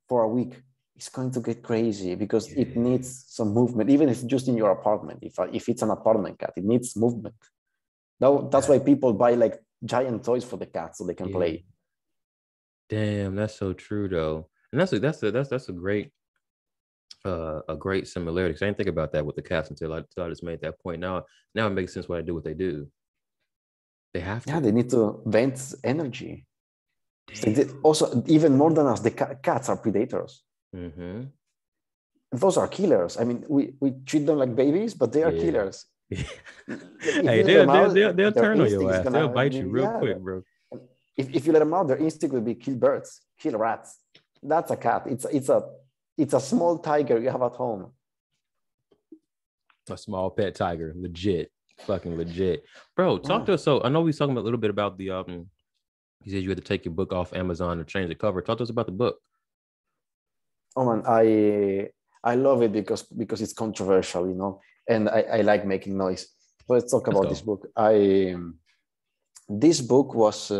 for a week. It's going to get crazy because it needs some movement, even if just in your apartment. If it's an apartment cat, it needs movement. That's why people buy like giant toys for the cat so they can play. Damn, that's so true though. And that's a great similarity. Because I didn't think about that with the cats until I just made that point. Now it makes sense why they do what they do. They have to. Yeah, they need to vent energy. Also, even more than us, the cats are predators. Those are killers. I mean, we treat them like babies, but they are killers. Hey, they'll turn on your ass. They'll bite you real quick, bro. If you let them out, their instinct will be kill birds, kill rats. That's a cat. It's a small tiger you have at home. A small pet tiger, legit, fucking legit, bro. Talk to us. So I know we talking a little bit about the You said you had to take your book off Amazon to change the cover. Talk to us about the book. Oh man, I love it because it's controversial, and I like making noise. So let's talk about this book. This book was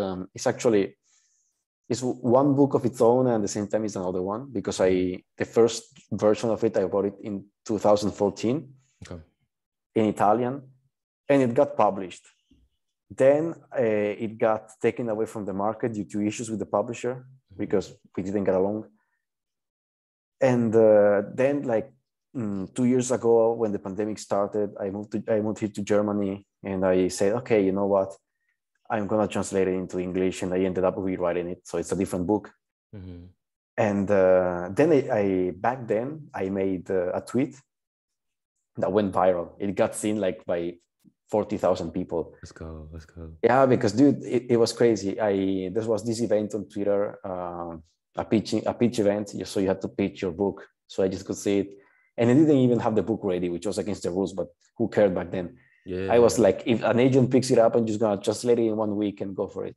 it's one book of its own, and at the same time it's another one, because the first version of it I wrote it in 2014 in Italian, and it got published. Then it got taken away from the market due to issues with the publisher because we didn't get along. And then, like 2 years ago, when the pandemic started, I moved here to Germany, and I said, okay, you know what? I'm gonna translate it into English, and I ended up rewriting it, so it's a different book. And then back then I made a tweet that went viral. It got seen like by 40,000 people. Let's go. Yeah, because dude, it was crazy. There was this event on Twitter, a pitch event. So you had to pitch your book. So I just could see it, and I didn't even have the book ready, which was against the rules, but who cared back then? Yeah. I was like, if an agent picks it up, I'm just gonna translate it in 1 week and go for it.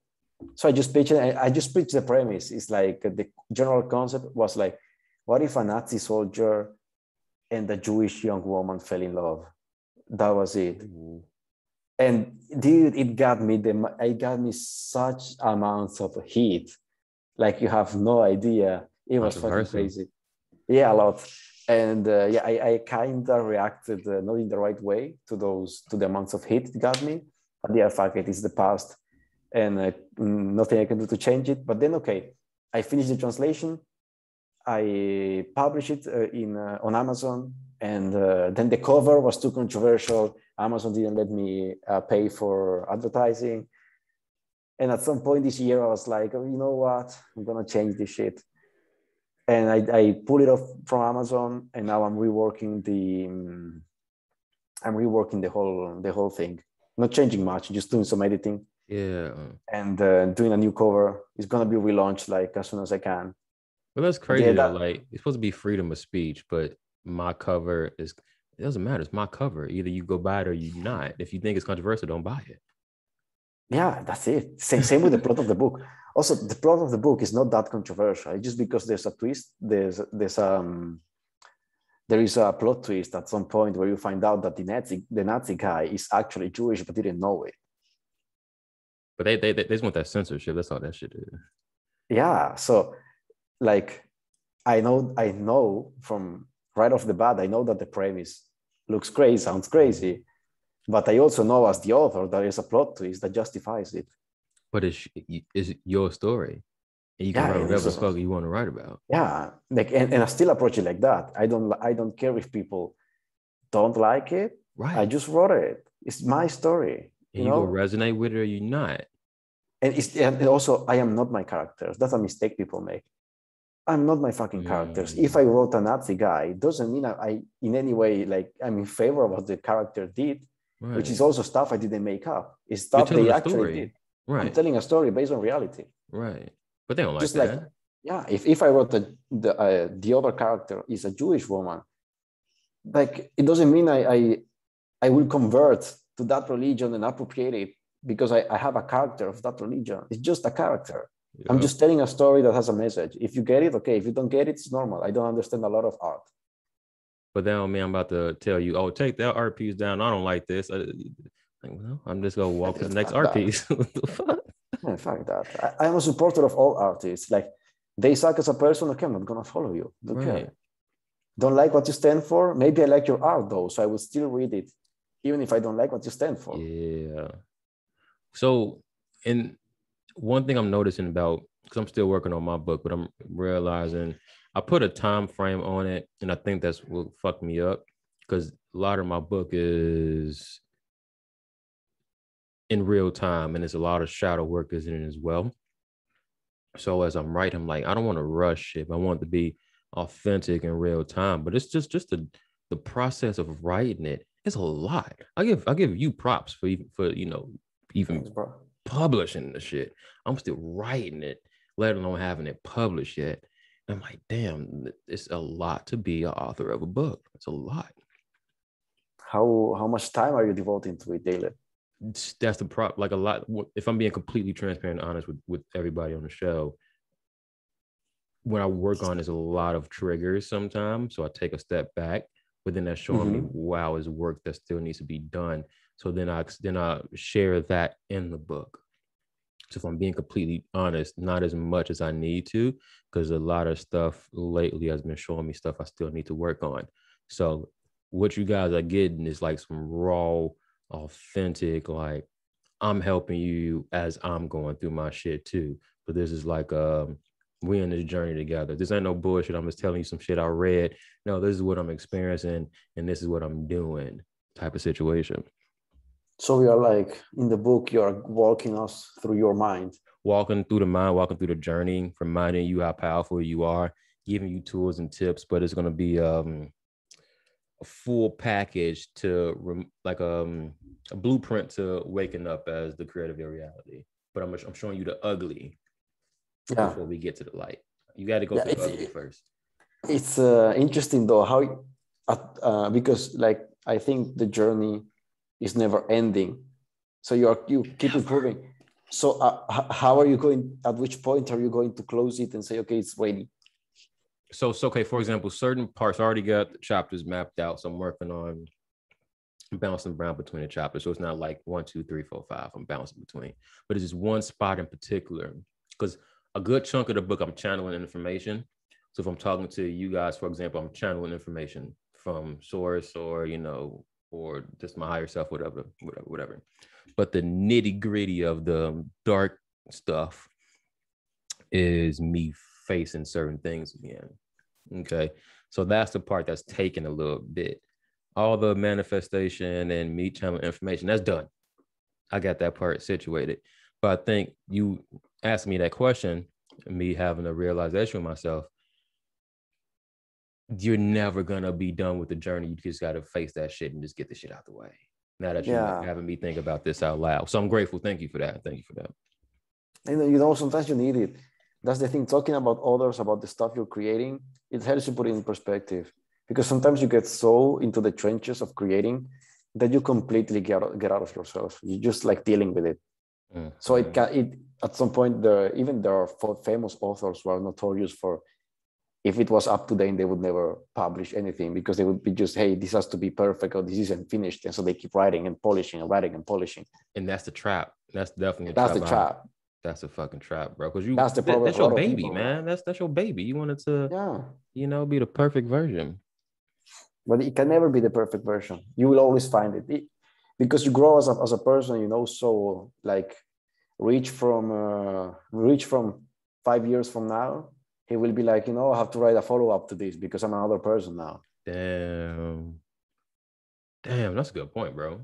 So I just pitched it. I just pitched the premise. It's like the general concept was like, what if a Nazi soldier and a Jewish young woman fell in love? That was it. Ooh. And dude, it got me such amounts of heat, like you have no idea. It was fucking Controversial. crazy. Yeah, a lot. And yeah, I kind of reacted not in the right way to the amounts of heat it got me. But yeah, fuck it, it's the past, and nothing I can do to change it. But then, okay, I finished the translation. I published it on Amazon, and then the cover was too controversial. Amazon didn't let me pay for advertising. And at some point this year, I was like, oh, you know what? I'm gonna change this shit. And I pulled it off from Amazon, and now I'm reworking the whole thing. Not changing much, just doing some editing. Yeah. And doing a new cover. It's gonna be relaunched like as soon as I can. Well, that's But crazy yeah, though. Like, it's supposed to be freedom of speech, but my cover is, it doesn't matter. It's my cover. Either you go buy it or you not. If you think it's controversial, don't buy it. yeah, that's it. Same with the plot of the book. Also, the plot of the book is not that controversial. Just because there's a twist, there is a plot twist at some point where you find out that the Nazi guy is actually Jewish but didn't know it. But they just want that censorship. That's all that shit is. Yeah, so like I know from right off the bat, I know that the premise looks crazy, sounds crazy, but I also know as the author there is a plot twist that justifies it. But it's your story, and you can Yeah, write it whatever the is. fuck you want to write about. Yeah, like and I still approach it like that. I don't care if people don't like it. I Right. just wrote it. It's my story, And you go resonate with it or you not. and also I am not my characters. That's a mistake people make. I'm not my fucking characters. If I Mm, wrote a Nazi guy, it doesn't mean I in any way like I'm in favor of what the character did, which is right. also stuff I didn't make up. It's You're stuff telling they a actually did. story. I'm Right. telling a story based on reality. Right. But they don't like Just like, that. yeah, if I wrote the other character is a Jewish woman, like it doesn't mean I will convert to that religion and appropriate it because I have a character of that religion. It's just a character. I'm Yep. just telling a story that has a message. If you get it, okay. If you don't get it, it's normal. I don't understand a lot of art. But that don't mean I'm about to tell you, oh, take that art piece down. I don't like this. Well, I'm just gonna walk to the next Fuck art that. piece. What the fuck? Man, fuck that. I'm a supporter of all artists. Like they suck as a person, okay, I'm not gonna follow you. Don't Right. care. Don't like what you stand for. Maybe I like your art though, so I would still read it, even if I don't like what you stand for. Yeah. So, and one thing I'm noticing about, because I'm still working on my book, but I'm realizing I put a time frame on it, and I think that's what fucked me up because a lot of my book is in real time, and there's a lot of shadow work is in it as well. So as I'm writing, I'm like, I don't want to rush it. I want it to be authentic in real time, but it's just the process of writing it. It's a lot. I give you props for even Thanks, bro. publishing the shit. I'm still writing it, let alone having it published yet. I'm like, damn, it's a lot to be an author of a book. It's a lot. How much time are you devoting to it daily? That's the prop. Like a lot. If I'm being completely transparent and honest with everybody on the show, when I work on is a lot of triggers sometimes. So I take a step back, but then that's showing me, Mm-hmm. wow, is work that still needs to be done. So then I share that in the book. So if I'm being completely honest, not as much as I need to, because a lot of stuff lately has been showing me stuff I still need to work on. So what you guys are getting is like some raw, authentic, like I'm helping you as I'm going through my shit too. But this is like we in this journey together. This ain't no bullshit. I'm just telling you some shit I read. No, this is what I'm experiencing and this is what I'm doing type of situation. So we are like in the book, you are walking us through your mind. Walking through the mind, walking through the journey, reminding you how powerful you are, giving you tools and tips, but it's going to be a full package to like a blueprint to waking up as the creator of your reality. But I'm showing you the ugly Yeah, before we get to the light. You got to go yeah. through the ugly first. It's interesting though how because like I think the journey is never ending. So you keep improving. So how are you going, at which point are you going to close it and say, okay, it's ready? So okay, for example, certain parts I already got the chapters mapped out. So I'm working on bouncing around between the chapters. So it's not like 1, 2, 3, 4, 5. I'm bouncing between, but it's just one spot in particular. Because a good chunk of the book, I'm channeling information. So if I'm talking to you guys, for example, I'm channeling information from source or, or just my higher self, whatever. But the nitty gritty of the dark stuff is me facing certain things again. Okay. So that's the part that's taken a little bit. All the manifestation and me channeling information, that's done. I got that part situated. But I think you asked me that question, me having a realization with myself, you're never going to be done with the journey. You just got to face that shit and just get the shit out the way. Now that you're having me think about this out loud. So I'm grateful. Thank you for that. And sometimes you need it. That's the thing. Talking about others, about the stuff you're creating, it helps you put it in perspective. Because sometimes you get so into the trenches of creating that you completely get out of yourself. You just like dealing with it. Mm-hmm. So it at some point, there are famous authors who are notorious for, if it was up to them, they would never publish anything because they would be just, hey, this has to be perfect or this isn't finished. And so they keep writing and polishing and writing and polishing. And that's the trap. That's definitely the trap. That's a fucking trap, bro. Because that's the problem. That's your baby, man. That's your baby. You want it to, be the perfect version. But it can never be the perfect version. You will always find it because you grow as a person. So like reach from 5 years from now, he will be like, I have to write a follow-up to this because I'm another person now. Damn, that's a good point, bro.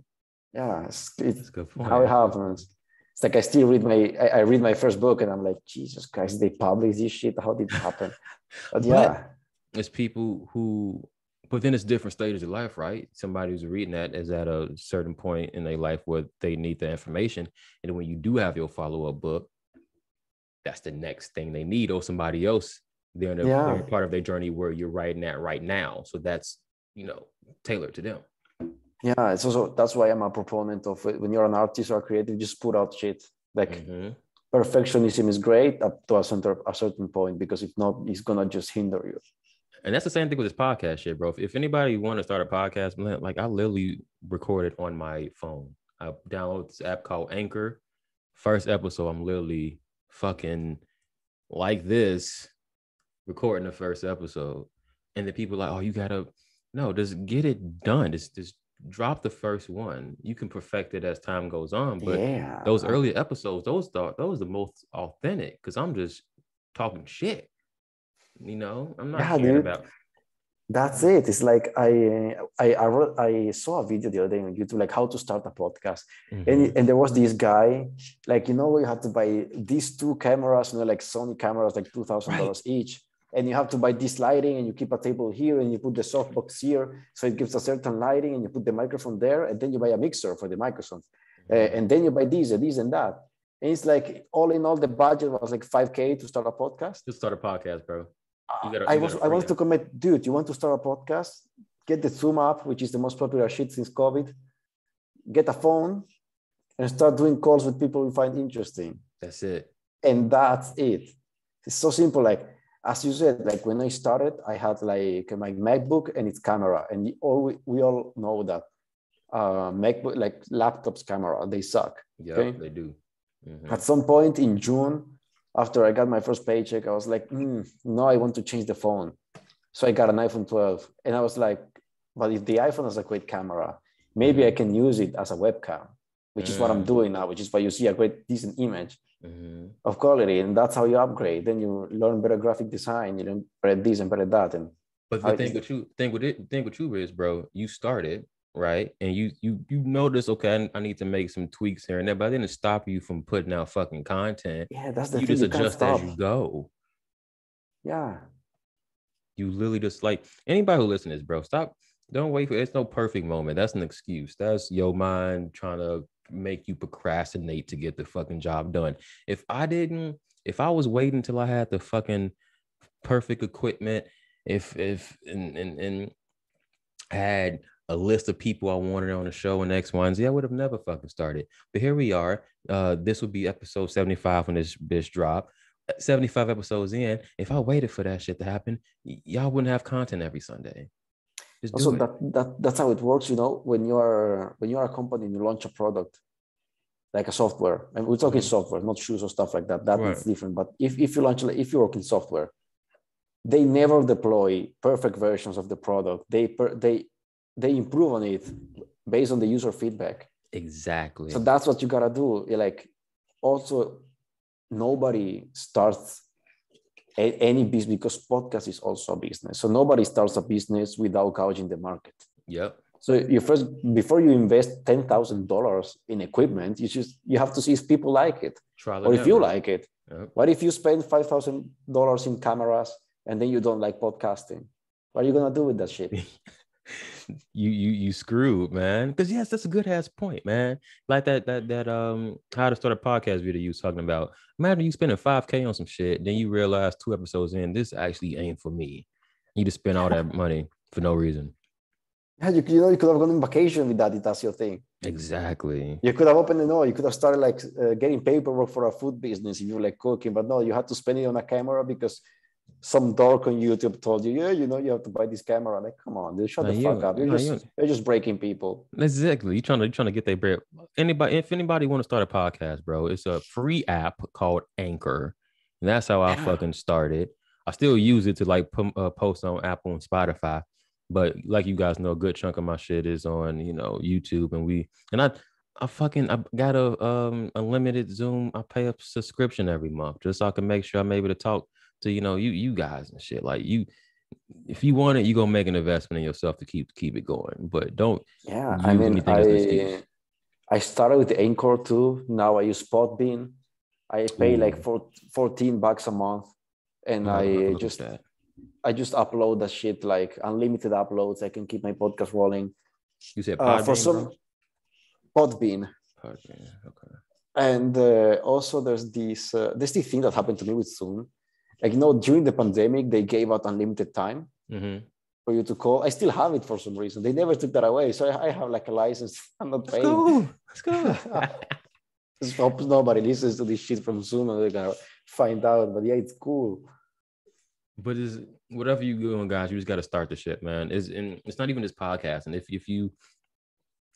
Yeah, that's a good point. How it happens. It's like I still read my first book and I'm like, Jesus Christ, they publish this shit. How did it happen? But it's people who, but then it's different stages of life, right? Somebody who's reading that is at a certain point in their life where they need the information. And when you do have your follow-up book, that's the next thing they need, or somebody else, they're in a part of their journey where you're writing at right now. So that's, tailored to them. Yeah, it's also, that's why I'm a proponent of it. When you're an artist or creative, just put out shit. Like perfectionism is great up to a certain point, because if not, it's gonna just hinder you. And that's the same thing with this podcast shit, bro. If anybody want to start a podcast, like I literally recorded on my phone. I downloaded this app called Anchor. First episode, I'm literally fucking like this, recording the first episode. And the people are like, oh, you gotta, no, just get it done. Just drop the first one. You can perfect it as time goes on. But those early episodes, those are the most authentic, because I'm just talking shit. I'm not caring about. That's it. It's like I saw a video the other day on YouTube, like how to start a podcast. And there was this guy, like, you have to buy these 2 cameras, like Sony cameras, like $2,000 each. And you have to buy this lighting, and you keep a table here, and you put the softbox here, so it gives a certain lighting, and you put the microphone there, and then you buy a mixer for the microphones. And then you buy this and that. And it's like, all in all, the budget was like $5,000 to start a podcast. To start a podcast, bro. I want to commit, dude, you want to start a podcast? Get the Zoom app, which is the most popular shit since COVID. Get a phone and start doing calls with people you find interesting. That's it. And that's it. It's so simple. Like, as you said, like when I started, I had like my MacBook and its camera. And we all know that MacBook, like laptops camera, they suck. Yeah, okay? They do. At some point in June, after I got my first paycheck, I was like, no, I want to change the phone. So I got an iPhone 12. And I was like, but if the iPhone has a great camera, maybe I can use it as a webcam, which is what I'm doing now, which is why you see a great, decent image of quality. And that's how you upgrade. Then you learn better graphic design, you learn better this and better that. But the thing with you is, bro, you started, right? And you notice, okay, I need to make some tweaks here and there, but I didn't stop you from putting out fucking content. Yeah, that's the thing. You just adjust as you go. Yeah. You literally just, like, anybody who listens to this, bro, stop. Don't wait for it. It's no perfect moment. That's an excuse. That's your mind trying to make you procrastinate to get the fucking job done. If I was waiting until I had the fucking perfect equipment, if had a list of people I wanted on the show and X, Y, and Z, I would have never fucking started. But here we are. This would be episode 75 when this bitch drop. 75 episodes in. If I waited for that shit to happen, y'all wouldn't have content every Sunday. Just do Also, it. that's how it works. When you are a company and you launch a product like a software, and we're talking software, not shoes or stuff like that. That is different. But if you work in software, they never deploy perfect versions of the product. They improve on it based on the user feedback. Exactly. So that's what you gotta do. Also, nobody starts any business, because podcast is also a business. So nobody starts a business without gouging the market. Yep. So before you invest $10,000 in equipment, you have to see if people like it, or if you like it. Yep. What if you spend $5,000 in cameras and then you don't like podcasting? What are you gonna do with that shit? you screwed, man. Because yes, that's a good ass point, man. Like that how to start a podcast video you was talking about. Imagine you spending $5,000 on some shit, then you realize 2 episodes in, this actually ain't for me. You just spend all that money for no reason. Yeah, you could have gone on vacation with that if that's your thing. Exactly. You could have opened you could have started getting paperwork for a food business if you like cooking, but no, you had to spend it on a camera because some dork on YouTube told you, you have to buy this camera. Like, come on, dude, shut the fuck up. You're just breaking people. Exactly. You're trying to get their bread. If anybody want to start a podcast, bro, it's a free app called Anchor. And that's how I fucking started. I still use it to post on Apple and Spotify. But like you guys know, a good chunk of my shit is on, YouTube. And I got a unlimited Zoom. I pay a subscription every month just so I can make sure I'm able to talk to, you guys and shit. Like if you want it, you're gonna make an investment in yourself to keep it going. But don't use anything as an excuse. I started with the Anchor too. Now I use Podbean. I pay like $14 a month, and I just upload that shit, like unlimited uploads. I can keep my podcast rolling. You said Podbean, Podbean. Podbean, okay. And also there's this thing that happened to me with Zoom. During the pandemic, they gave out unlimited time for you to call. I still have it for some reason. They never took that away. So I have like a license. I'm not paying. Let's go. Just hope nobody listens to this shit from Zoom and they're going to find out. But yeah, it's cool. But whatever you doing, guys, you just got to start the shit, man. It's not even this podcast. And if you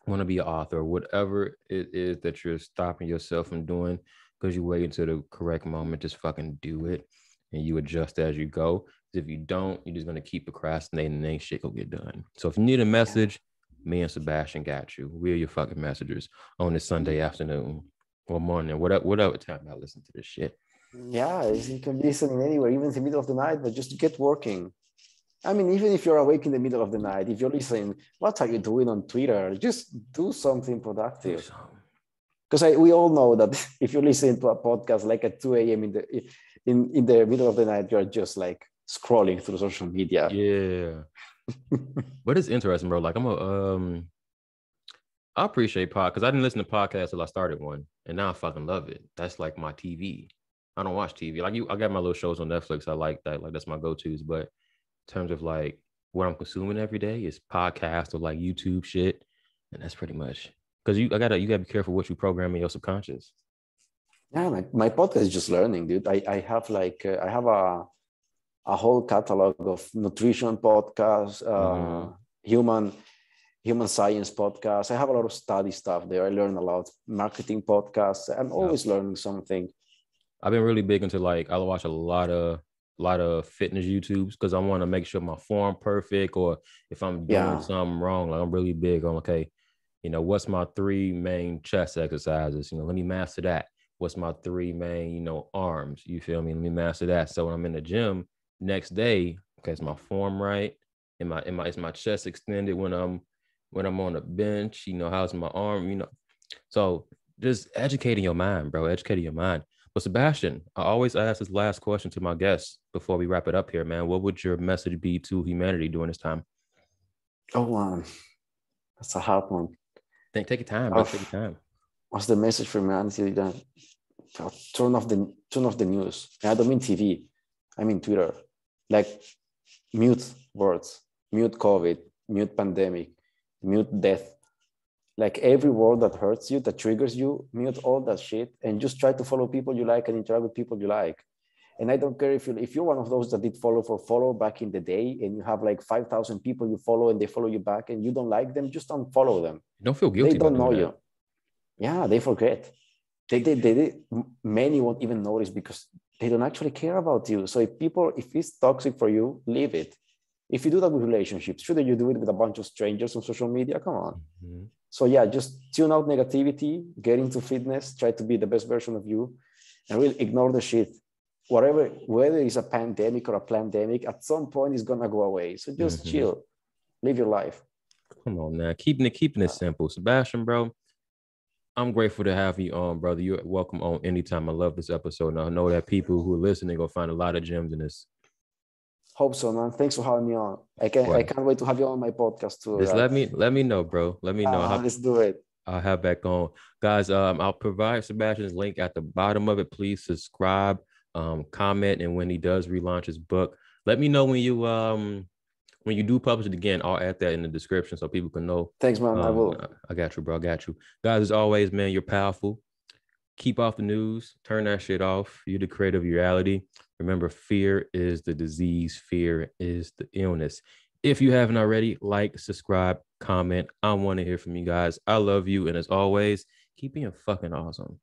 want to be an author or whatever it is that you're stopping yourself from doing because you wait until the correct moment, just fucking do it. And you adjust as you go. If you don't, you're just going to keep procrastinating and ain't shit will get done. So if you need a message, me and Sebastian got you. We're your fucking messengers on this Sunday afternoon or morning, whatever time I listen to this shit. Yeah, you can be listening anywhere, even in the middle of the night, but just get working. I mean, even if you're awake in the middle of the night, if you're listening, what are you doing on Twitter? Just do something productive. Because we all know that if you're listening to a podcast like at 2 a.m. in the middle of the night, you're just like scrolling through social media. Yeah. But it's interesting, bro. Like I appreciate podcasts because I didn't listen to podcasts till I started one, and now I fucking love it. That's like my TV. I don't watch TV. Like I got my little shows on Netflix. I like that. Like that's my go-tos. But in terms of like what I'm consuming every day is podcasts or like YouTube shit, and that's pretty much because you gotta be careful what you program in your subconscious. Yeah, my podcast is just learning, dude. I have a whole catalog of nutrition podcasts, human science podcasts. I have a lot of study stuff there. I learn a lot. Marketing podcasts. I'm always learning something. I've been really big into I watch a lot of fitness YouTubes because I want to make sure my form perfect, or if I'm doing something wrong, like I'm really big on what's my 3 main chest exercises? Let me master that. What's my 3 main, arms? You feel me? Let me master that. So when I'm in the gym next day, okay, is my form right? Is my chest extended when I'm on the bench? How's my arm? So just educating your mind, bro. Educating your mind. But Sebastian, I always ask this last question to my guests before we wrap it up here, man. What would your message be to humanity during this time? Oh, that's a hard one. Take your time, bro. Take your time. What's the message for humanity? Turn off the news. I don't mean TV. I mean Twitter. Like mute words, mute COVID, mute pandemic, mute death. Like every word that hurts you, that triggers you, mute all that shit and just try to follow people you like and interact with people you like. And I don't care if you're one of those that did follow back in the day and you have like 5,000 people you follow and they follow you back and you don't like them, just unfollow them. Don't feel guilty. They don't know you. Yeah, they forget. They many won't even notice because they don't actually care about you. So if it's toxic for you, leave it. If you do that with relationships, shouldn't you do it with a bunch of strangers on social media? Come on. Mm-hmm. So yeah, just tune out negativity, get into fitness, try to be the best version of you, and really ignore the shit. Whether it's a pandemic or a pandemic, at some point it's gonna go away. So just chill, live your life. Come on now, keeping it simple. Sebastian, bro, I'm grateful to have you on, brother. You're welcome on anytime. I love this episode. And I know that people who are listening will find a lot of gems in this. Hope so, man. Thanks for having me on. I can't wait to have you on my podcast too. Just let me know, bro. Let me know. Let's do it. I'll have back on. Guys, I'll provide Sebastian's link at the bottom of it. Please subscribe, comment, and when he does relaunch his book, let me know when you do publish it again. I'll add that in the description so people can know. Thanks, man. I will. I got you, bro. I got you. Guys, as always, man, you're powerful. Keep off the news. Turn that shit off. You're the creator of reality. Remember, fear is the disease. Fear is the illness. If you haven't already, like, subscribe, comment. I want to hear from you guys. I love you. And as always, keep being fucking awesome.